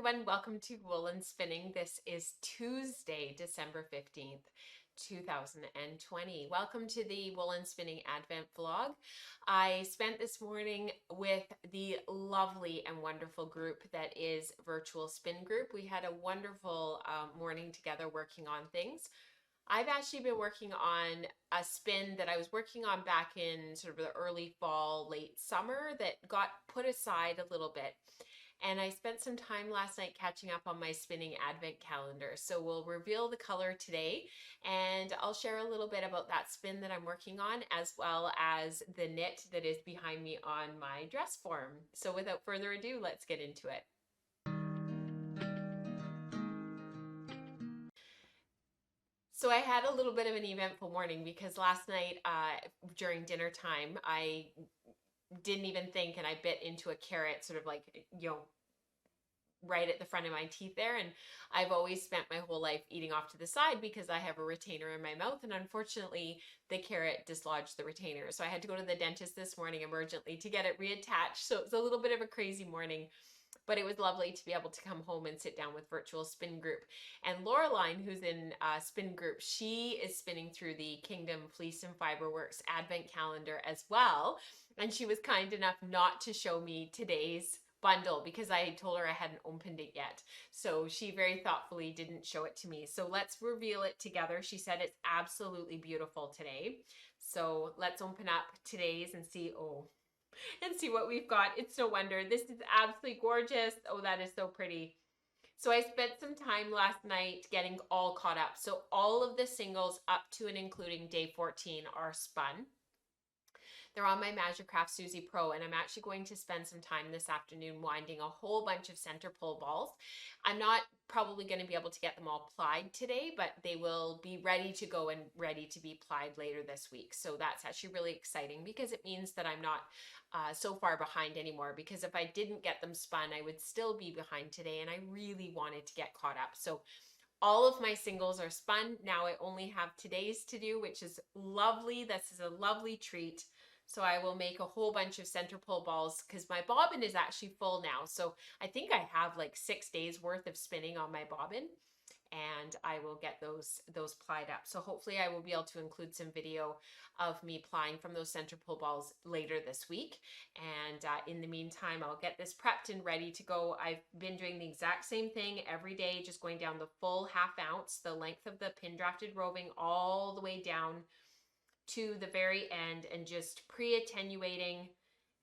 everyone. Welcome to Woolen Spinning. This is Tuesday, December 15th, 2020. Welcome to the Woolen Spinning Advent vlog. I spent this morning with the lovely and wonderful group that is Virtual Spin Group. We had a wonderful morning together working on things. I've actually been working on a spin that I was working on back in sort of the early fall, late summer that got put aside a little bit. And I spent some time last night catching up on my spinning advent calendar. So we'll reveal the color today, and I'll share a little bit about that spin that I'm working on, as well as the knit that is behind me on my dress form. So without further ado, let's get into it. So I had a little bit of an eventful morning because last night during dinner time, I didn't even think, and I bit into a carrot sort of like, right at the front of my teeth there. And I've always spent my whole life eating off to the side because I have a retainer in my mouth. And unfortunately, the carrot dislodged the retainer. So I had to go to the dentist this morning emergently to get it reattached. So it was a little bit of a crazy morning. But it was lovely to be able to come home and sit down with Virtual Spin Group. And Laureline, who's in Spin Group, she is spinning through the Kingdom Fleece and Fiberworks Advent Calendar as well. And she was kind enough not to show me today's bundle because I told her I hadn't opened it yet. So she very thoughtfully didn't show it to me. So let's reveal it together. She said it's absolutely beautiful today. So let's open up today's and see, and see what we've got. It's no wonder. This is absolutely gorgeous. Oh, that is so pretty. So I spent some time last night getting all caught up. So all of the singles up to and including day 14 are spun. They're on my Magicraft Suzy Pro, and I'm actually going to spend some time this afternoon winding a whole bunch of center pull balls. I'm not probably going to be able to get them all plied today, but they will be ready to go and ready to be plied later this week. So that's actually really exciting because it means that I'm not so far behind anymore, because if I didn't get them spun, I would still be behind today, and I really wanted to get caught up. So all of my singles are spun. Now I only have today's to do, which is lovely. This is a lovely treat. So I will make a whole bunch of center pull balls because my bobbin is actually full now. So I think I have like 6 days worth of spinning on my bobbin, and I will get those plied up. So hopefully I will be able to include some video of me plying from those center pull balls later this week. And in the meantime, I'll get this prepped and ready to go. I've been doing the exact same thing every day, just going down the full 1/2 ounce, the length of the pin drafted roving all the way down to the very end, and just pre-attenuating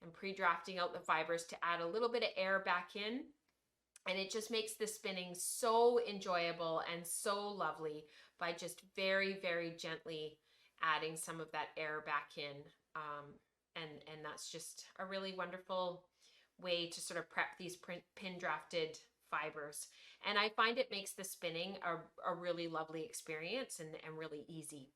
and pre-drafting out the fibers to add a little bit of air back in. And it just makes the spinning so enjoyable and so lovely by just very, very gently adding some of that air back in. And that's just a really wonderful way to sort of prep these pin drafted fibers. And I find it makes the spinning a really lovely experience and really easy.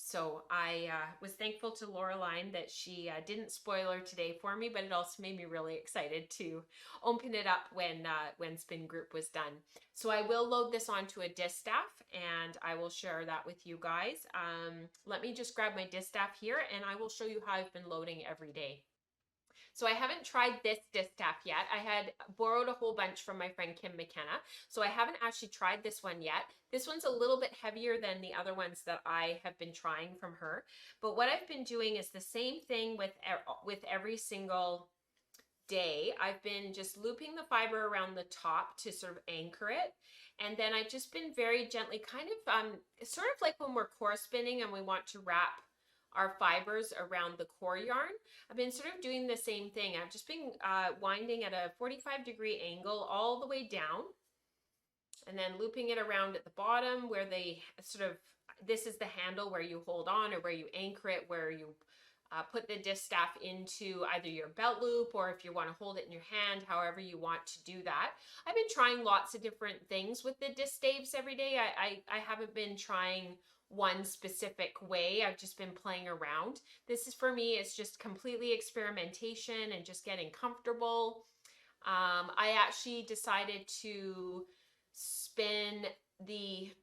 So I was thankful to Laureline that she didn't spoil her today for me, but it also made me really excited to open it up when Spin Group was done. So I will load this onto a distaff, and I will share that with you guys. Let me just grab my distaff here, and I will show you how I've been loading every day. So I haven't tried this distaff yet. I had borrowed a whole bunch from my friend Kim McKenna, so I haven't actually tried this one yet. This one's a little bit heavier than the other ones that I have been trying from her. But what I've been doing is the same thing with every single day. I've been just looping the fiber around the top to sort of anchor it. And then I've just been very gently kind of, sort of like when we're core spinning and we want to wrap our fibers around the core yarn. I've been sort of doing the same thing. I've just been winding at a 45-degree angle all the way down, and then looping it around at the bottom where they sort of, this is the handle where you hold on or where you anchor it, where you put the distaff into either your belt loop, or if you want to hold it in your hand, however you want to do that. I've been trying lots of different things with the distaves every day. I haven't been trying one specific way. I've just been playing around. This is, for me, it's just completely experimentation and just getting comfortable. I actually decided to spin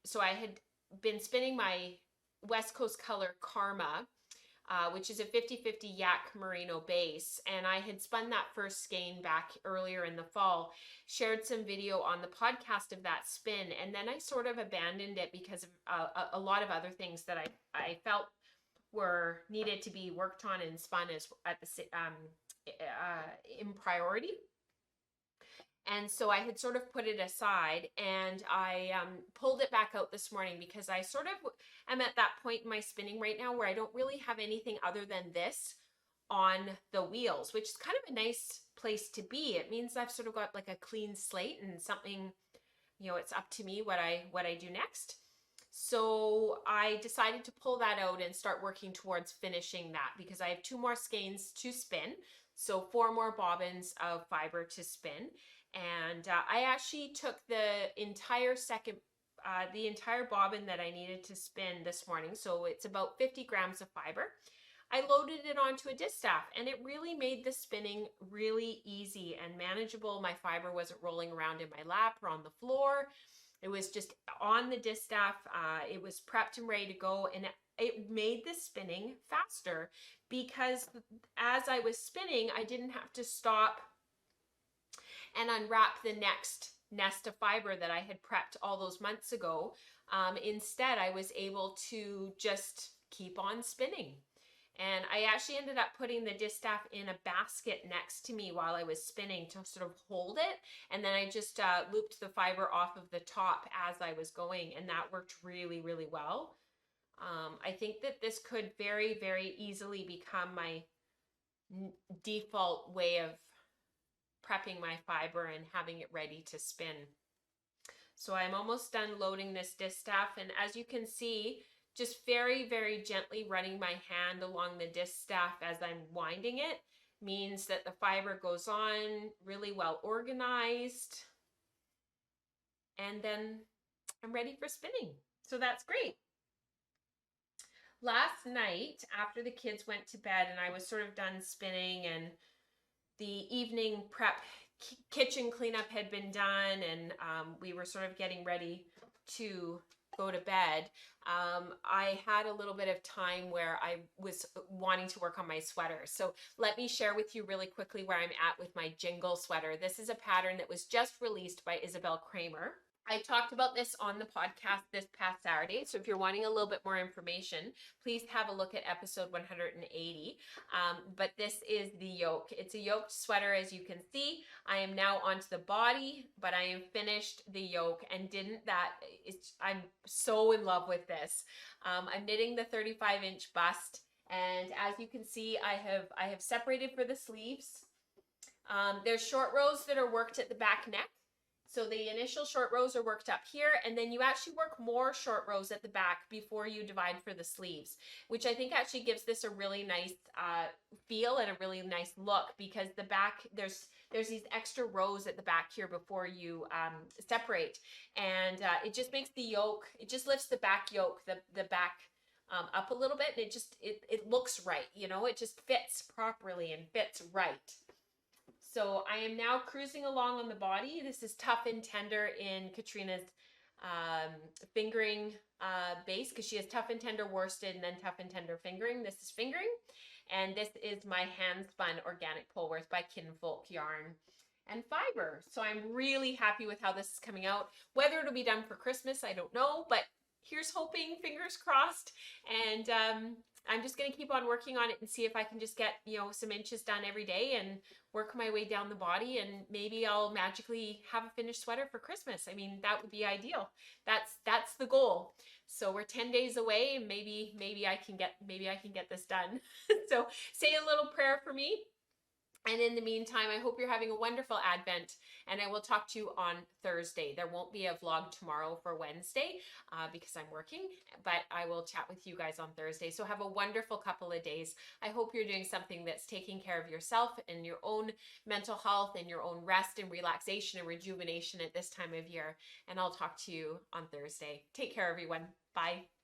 so I had been spinning my West Coast Color Karma which is a 50/50 yak merino base. And I had spun that first skein back earlier in the fall, shared some video on the podcast of that spin, and then I sort of abandoned it because of a lot of other things that I felt were needed to be worked on and spun as at the in priority. And so I had sort of put it aside, and I pulled it back out this morning because I sort of am at that point in my spinning right now where I don't really have anything other than this on the wheels, which is kind of a nice place to be. It means I've sort of got like a clean slate and something, you know, it's up to me what I do next. So I decided to pull that out and start working towards finishing that because I have 2 more skeins to spin. So 4 more bobbins of fiber to spin. And I actually took the entire bobbin that I needed to spin this morning. So it's about 50 grams of fiber. I loaded it onto a distaff, and it really made the spinning really easy and manageable. My fiber wasn't rolling around in my lap or on the floor. It was just on the distaff. It was prepped and ready to go, and it made the spinning faster because as I was spinning, I didn't have to stop and unwrap the next nest of fiber that I had prepped all those months ago. Instead, I was able to just keep on spinning. And I actually ended up putting the distaff in a basket next to me while I was spinning to sort of hold it. And then I just looped the fiber off of the top as I was going, and that worked really, really well. I think that this could very, very easily become my default way of prepping my fiber and having it ready to spin. So I'm almost done loading this distaff, and as you can see, just very, very gently running my hand along the distaff as I'm winding it means that the fiber goes on really well organized, and then I'm ready for spinning. So that's great. Last night, after the kids went to bed and I was sort of done spinning and the evening prep kitchen cleanup had been done, and we were sort of getting ready to go to bed, I had a little bit of time where I was wanting to work on my sweater. So let me share with you really quickly where I'm at with my jingle sweater. This is a pattern that was just released by Isabel Kramer. I talked about this on the podcast this past Saturday, so if you're wanting a little bit more information, please have a look at episode 180. But this is the yoke. It's a yoked sweater, as you can see. I am now onto the body, but I am finished the yoke, and I'm so in love with this. I'm knitting the 35-inch bust, and as you can see, I have separated for the sleeves. There's short rows that are worked at the back neck. So the initial short rows are worked up here, and then you actually work more short rows at the back before you divide for the sleeves, which I think actually gives this a really nice feel and a really nice look, because the back, there's these extra rows at the back here before you separate, and it just makes the yoke, it just lifts the back yoke, the back up a little bit, and it looks right, you know, it just fits properly and fits right. So I am now cruising along on the body. This is Tough and Tender in Katrina's fingering base, because she has Tough and Tender worsted and then Tough and Tender fingering. This is fingering. And this is my hand spun organic Polworth by Kinfolk yarn and fiber. So I'm really happy with how this is coming out. Whether it'll be done for Christmas, I don't know, but here's hoping, fingers crossed. And I'm just going to keep on working on it and see if I can just get, you know, some inches done every day and work my way down the body, and maybe I'll magically have a finished sweater for Christmas. I mean, that would be ideal. That's the goal. So we're 10 days away, and maybe I can get this done. So say a little prayer for me. And in the meantime, I hope you're having a wonderful Advent, and I will talk to you on Thursday. There won't be a vlog tomorrow for Wednesday because I'm working, but I will chat with you guys on Thursday. So have a wonderful couple of days. I hope you're doing something that's taking care of yourself and your own mental health and your own rest and relaxation and rejuvenation at this time of year. And I'll talk to you on Thursday. Take care, everyone. Bye.